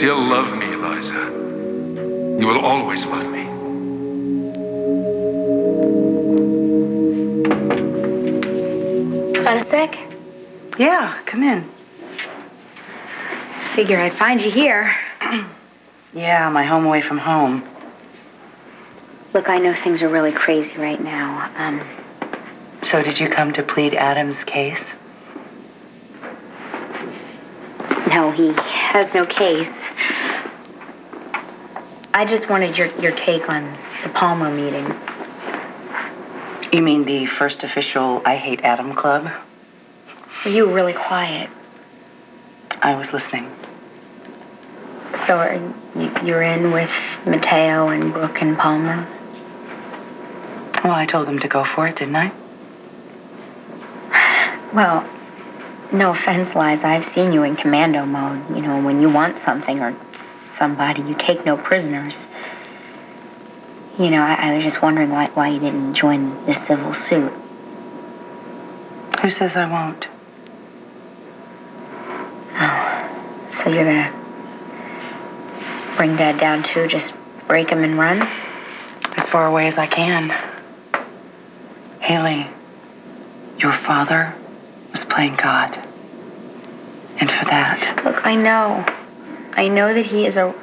still love me, Liza. You will always love me. Got a sec? Yeah, come in. Figure I'd find you here. Yeah, my home away from home. Look, I know things are really crazy right now. So did you come to plead Adam's case? No, he has no case. I just wanted your take on the Palmer meeting. You mean the first official I Hate Adam Club? You were really quiet. I was listening. So you're in with Mateo and Brooke and Palmer? Well, I told them to go for it, didn't I? Well, no offense, Liza. I've seen you in commando mode. You know, when you want something or somebody, you take no prisoners. You know, I was just wondering why you didn't join the civil suit. Who says I won't? Oh, so you're gonna bring Dad down too? Just break him and run? As far away as I can. Hayley, your father was playing God. And for that... Look, I know. I know that he is a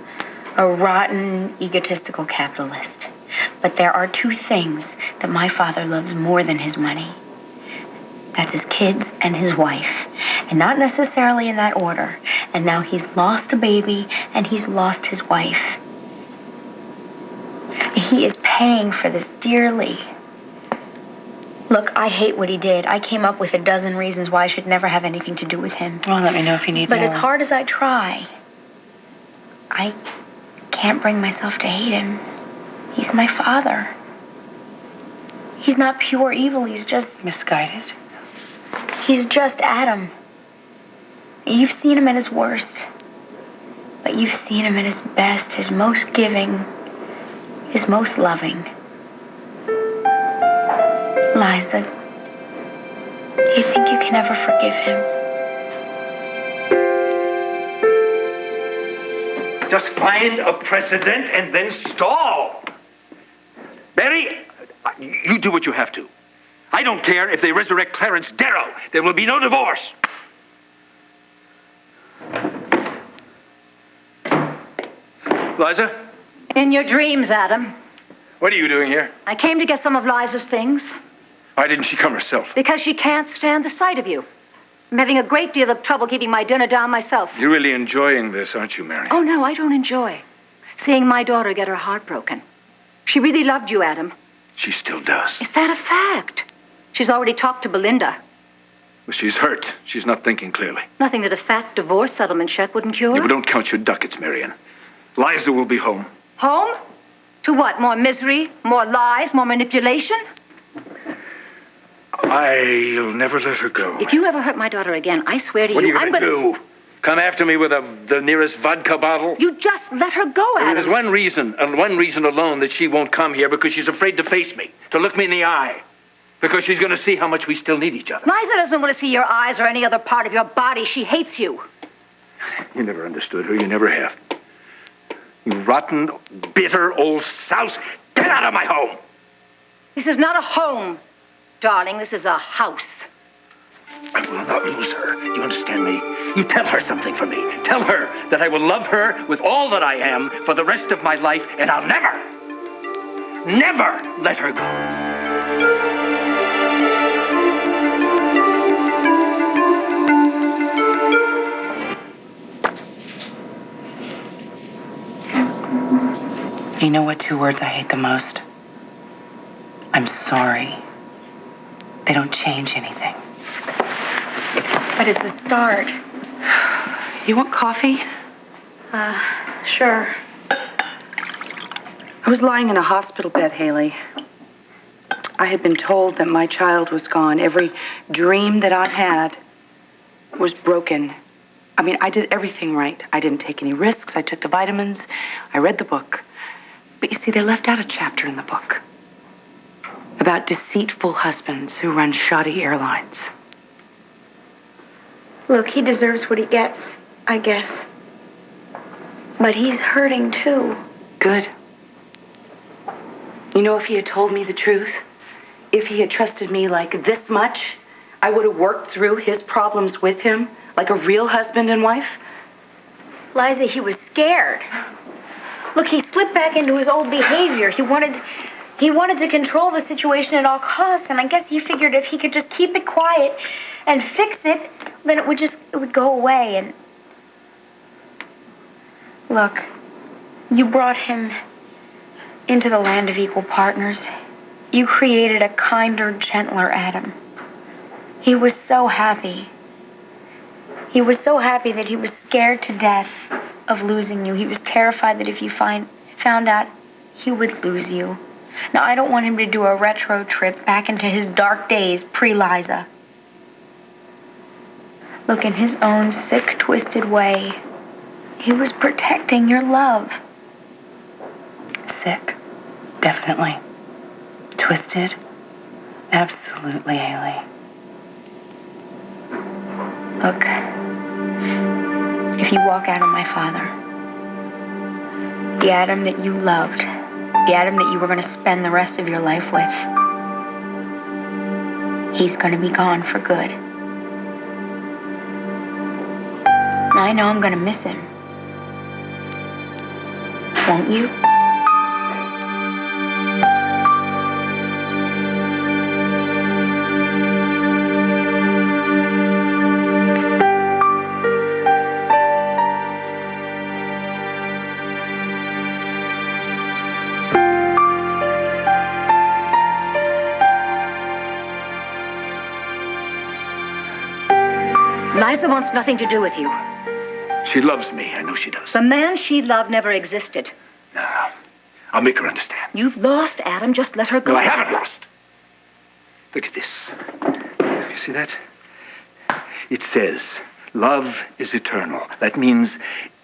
rotten, egotistical capitalist. But there are two things that my father loves more than his money. That's his kids and his wife. And not necessarily in that order. And now he's lost a baby and he's lost his wife. He is paying for this dearly. Look, I hate what he did. I came up with a dozen reasons why I should never have anything to do with him. Well, let me know if you need more. But as hard as I try, I can't bring myself to hate him. He's my father. He's not pure evil. He's just... misguided? He's just Adam. You've seen him at his worst. But you've seen him at his best, his most giving, his most loving. Liza, do you think you can ever forgive him? Just find a precedent and then stall. Mary, you do what you have to. I don't care if they resurrect Clarence Darrow. There will be no divorce. Liza? In your dreams, Adam. What are you doing here? I came to get some of Liza's things. Why didn't she come herself? Because she can't stand the sight of you. I'm having a great deal of trouble keeping my dinner down myself. You're really enjoying this, aren't you, Marian? Oh, no, I don't enjoy seeing my daughter get her heart broken. She really loved you, Adam. She still does. Is that a fact? She's already talked to Belinda. Well, she's hurt. She's not thinking clearly. Nothing that a fat divorce settlement check wouldn't cure. Yeah, but don't count your ducats, Marian. Liza will be home. Home? To what? More misery? More lies? More manipulation? I'll never let her go. If you ever hurt my daughter again, I swear to What you, are you going to do? Come after me with the nearest vodka bottle? You just let her go, Adam. There's one reason, and one reason alone, that she won't come here, because she's afraid to face me, to look me in the eye. Because she's going to see how much we still need each other. Liza doesn't want to see your eyes or any other part of your body. She hates you. You never understood her. You never have. You rotten, bitter old souse. Get out of my home! This is not a home, darling. This is a house. I will not lose her. Do you understand me? You tell her something for me. Tell her that I will love her with all that I am for the rest of my life, and I'll never let her go. You know what two words I hate the most? I'm sorry. They don't change anything. But it's a start. You want coffee? Sure. I was lying in a hospital bed, Hayley. I had been told that my child was gone. Every dream that I had was broken. I mean, I did everything right. I didn't take any risks. I took the vitamins. I read the book. But you see, they left out a chapter in the book about deceitful husbands who run shoddy airlines. Look, he deserves what he gets, I guess. But he's hurting too. Good. You know, if he had told me the truth, if he had trusted me like this much, I would have worked through his problems with him like a real husband and wife. Liza, he was scared. Look, he slipped back into his old behavior. He wanted to control the situation at all costs, and I guess he figured if he could just keep it quiet and fix it, then it would go away. And look, you brought him into the land of equal partners. You created a kinder, gentler Adam. He was so happy. He was so happy that he was scared to death of losing you. He was terrified that if you found out, he would lose you. Now, I don't want him to do a retro trip back into his dark days pre-Liza. Look, in his own sick, twisted way, he was protecting your love. Sick. Definitely. Twisted. Absolutely, Hayley. Look, if you walk out on my father, the Adam that you loved, the Adam that you were going to spend the rest of your life with, he's going to be gone for good. Now, I know I'm going to miss him. Won't you? Liza wants nothing to do with you. She loves me. I know she does. The man she loved never existed. No. I'll make her understand. You've lost, Adam. Just let her go. No, I haven't lost. Look at this. You see that? It says, love is eternal. That means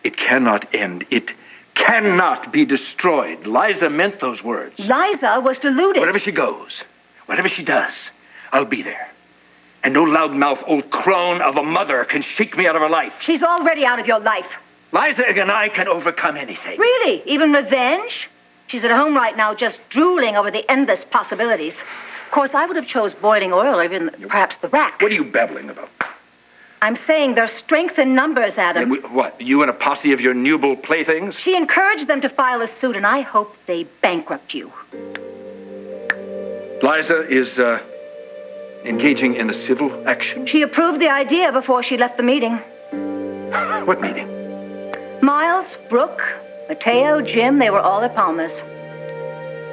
it cannot end. It cannot be destroyed. Liza meant those words. Liza was deluded. Wherever she goes, whatever she does, I'll be there. And no loudmouth old crone of a mother can shake me out of her life. She's already out of your life. Liza and I can overcome anything. Really? Even revenge? She's at home right now just drooling over the endless possibilities. Of course, I would have chose boiling oil or even perhaps the rack. What are you babbling about? I'm saying there's strength in numbers, Adam. What, you and a posse of your nubile playthings? She encouraged them to file a suit, and I hope they bankrupt you. Liza is, engaging in a civil action? She approved the idea before she left the meeting. What meeting? Miles, Brooke, Mateo, Jim, they were all at Palmer's.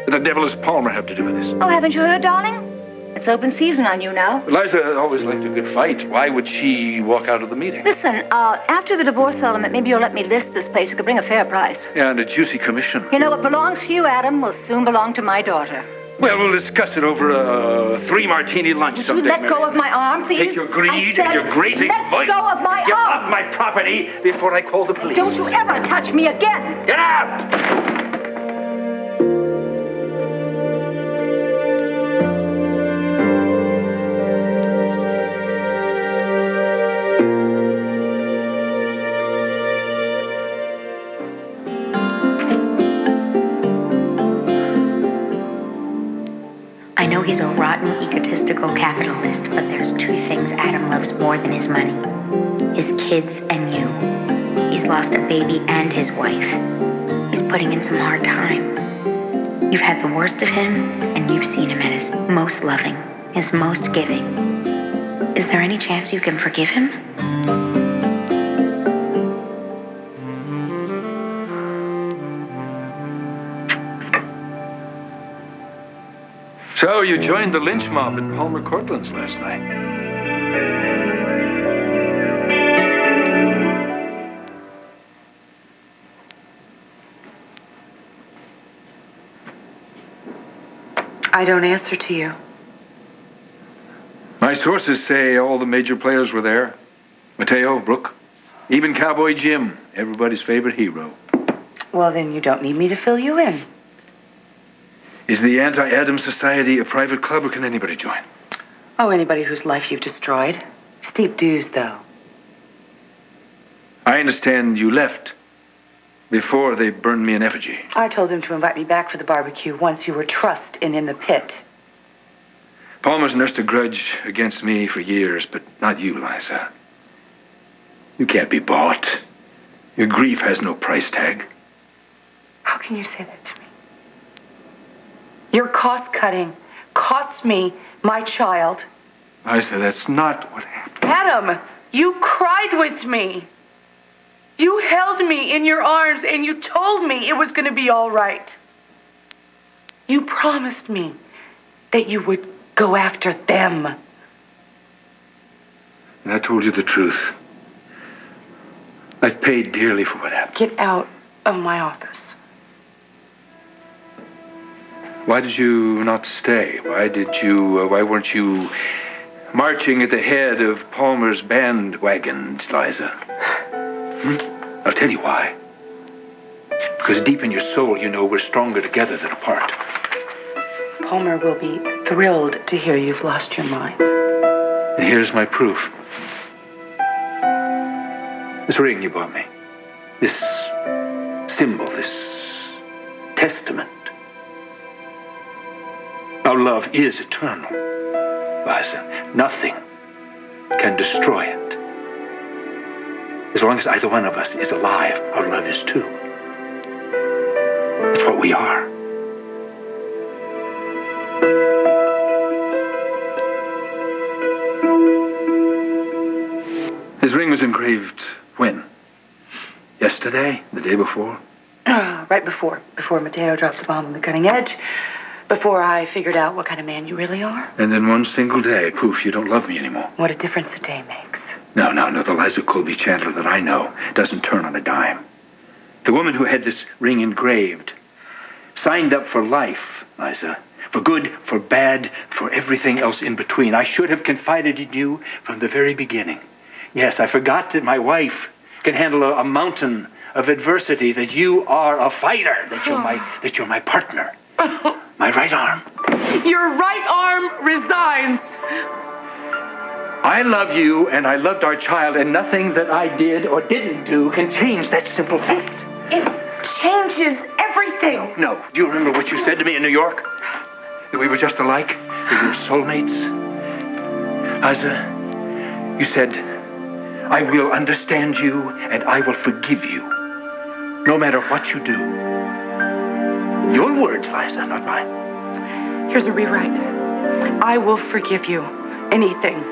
What the devil does Palmer have to do with this? Oh, haven't you heard, darling? It's open season on you now. Liza always liked a good fight. Why would she walk out of the meeting? Listen, after the divorce settlement, maybe you'll let me list this place. It could bring a fair price. Yeah, and a juicy commission. You know, what belongs to you, Adam, will soon belong to my daughter. Well, we'll discuss it over a 3-martini lunch Would someday. you let go of my arm, please? Take your greed and your grating let voice. go of my Get arm. off my property before I call the police. Don't you ever touch me again. Get out! I know he's a rotten, egotistical capitalist, but there's 2 things Adam loves more than his money. His kids and you. He's lost a baby and his wife. He's putting in some hard time. You've had the worst of him, and you've seen him at his most loving, his most giving. Is there any chance you can forgive him? So you joined the lynch mob at Palmer Cortland's last night. I don't answer to you. My sources say all the major players were there. Mateo, Brooke, even Cowboy Jim, everybody's favorite hero. Well, then you don't need me to fill you in. Is the Anti-Adam Society a private club, or can anybody join? Oh, anybody whose life you've destroyed. Steep dues, though. I understand you left Before they burned me in effigy. I told him to invite me back for the barbecue once you were trussed and in the pit. Palmer's nursed a grudge against me for years, but not you, Liza. You can't be bought. Your grief has no price tag. How can you say that to me? Your cost-cutting costs me my child. Liza, that's not what happened. Adam, you cried with me. You held me in your arms and you told me it was going to be all right. You promised me that you would go after them. And I told you the truth. I've paid dearly for what happened. Get out of my office. Why did you not stay? Why weren't you marching at the head of Palmer's bandwagon, Liza? I'll tell you why. Because deep in your soul, you know we're stronger together than apart. Palmer will be thrilled to hear you've lost your mind. And here's my proof. This ring you bought me. This symbol, this testament. Our love is eternal, Liza. Nothing can destroy it. As long as either one of us is alive, our love is too. That's what we are. His ring was engraved when? Yesterday? The day before? Right before Mateo dropped the bomb on the cutting edge. Before I figured out what kind of man you really are. And then one single day, poof, you don't love me anymore. What a difference a day makes. No. The Liza Colby Chandler that I know doesn't turn on a dime. The woman who had this ring engraved signed up for life, Liza. For good, for bad, for everything else in between. I should have confided in you from the very beginning. Yes, I forgot that my wife can handle a mountain of adversity, that you are a fighter, that you're my partner. My right arm. Your right arm resigns. I love you, and I loved our child, and nothing that I did or didn't do can change that simple fact. It changes everything. No. Do you remember what you said to me in New York? That we were just alike? That we were soulmates? Liza, you said, I will understand you, and I will forgive you, no matter what you do. Your words, Liza, not mine. Here's a rewrite. I will forgive you anything,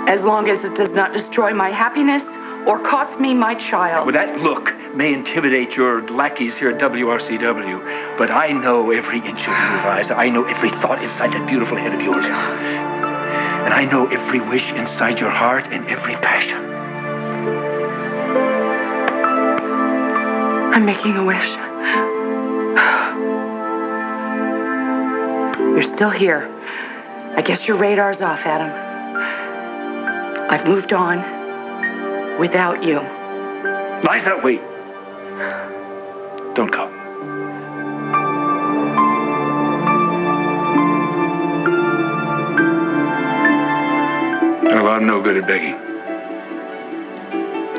as long as it does not destroy my happiness or cost me my child. Well, that look may intimidate your lackeys here at WRCW, but I know every inch of you, Liza. I know every thought inside that beautiful head of yours. And I know every wish inside your heart and every passion. I'm making a wish. You're still here. I guess your radar's off, Adam. I've moved on without you. Liza, wait. Don't go. Well, I'm no good at begging.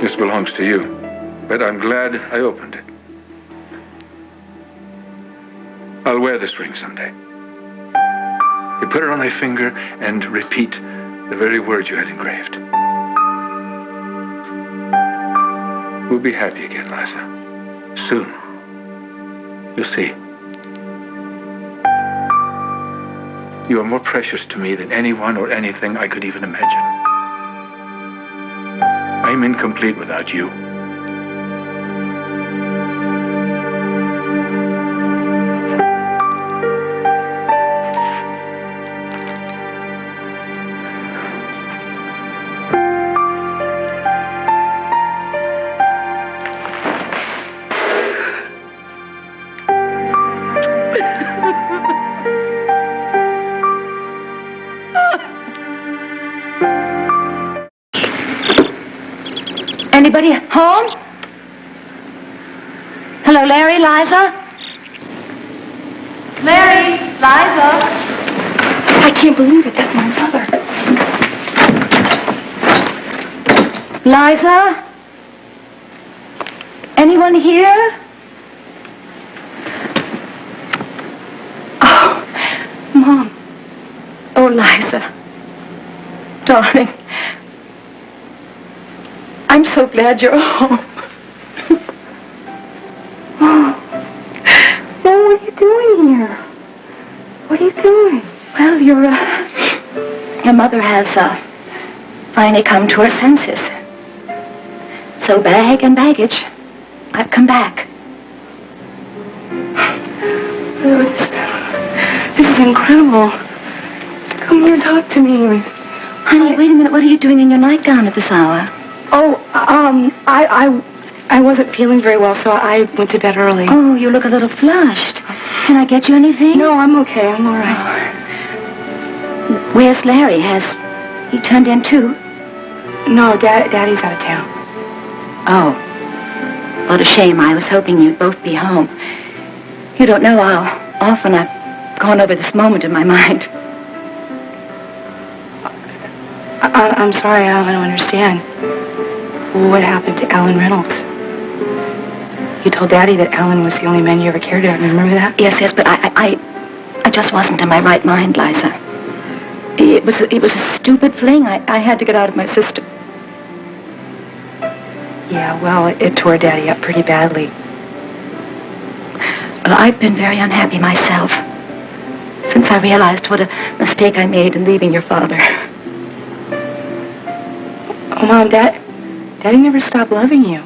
This belongs to you. But I'm glad I opened it. I'll wear this ring someday. You put it on my finger and repeat the very words you had engraved. We'll be happy again, Liza. Soon. You'll see. You are more precious to me than anyone or anything I could even imagine. I'm incomplete without you. Anybody home? Hello, Larry, Liza? Larry, Liza? I can't believe it. That's my mother. Liza? Anyone here? Darling, I'm so glad you're home. Mom, what are you doing here? What are you doing? Well, your mother has finally come to her senses. So bag and baggage, I've come back. This is incredible. Come here and talk to me. Honey, wait a minute. What are you doing in your nightgown at this hour? Oh, I wasn't feeling very well, so I went to bed early. Oh, you look a little flushed. Can I get you anything? No, I'm okay. I'm all right. Where's Larry? Has he turned in too? No, Daddy's out of town. Oh, what a shame. I was hoping you'd both be home. You don't know how often I've gone over this moment in my mind. I'm sorry, I don't understand. What happened to Alan Reynolds? You told Daddy that Alan was the only man you ever cared about. You remember that? Yes, but I just wasn't in my right mind, Liza. It was a stupid fling. I had to get out of my system. Yeah, well, it tore Daddy up pretty badly. Well, I've been very unhappy myself since I realized what a mistake I made in leaving your father. Oh, Mom, Daddy never stopped loving you.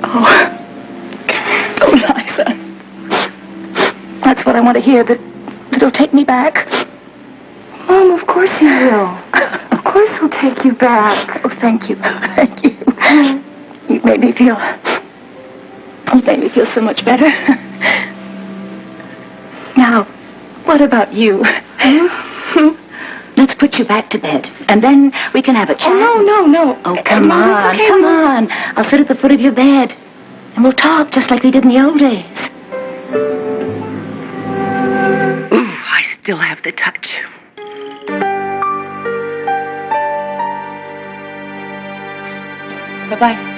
Oh, Liza. That's what I want to hear, that it'll take me back. Mom, of course he will. Of course he'll take you back. Oh, thank you. Thank you. You've made me feel so much better. Now, what about you? Let's put you back to bed, and then we can have a chat. Oh, no. Oh, come on, okay. come on. I'll sit at the foot of your bed, and we'll talk just like we did in the old days. Ooh, I still have the touch. Bye-bye.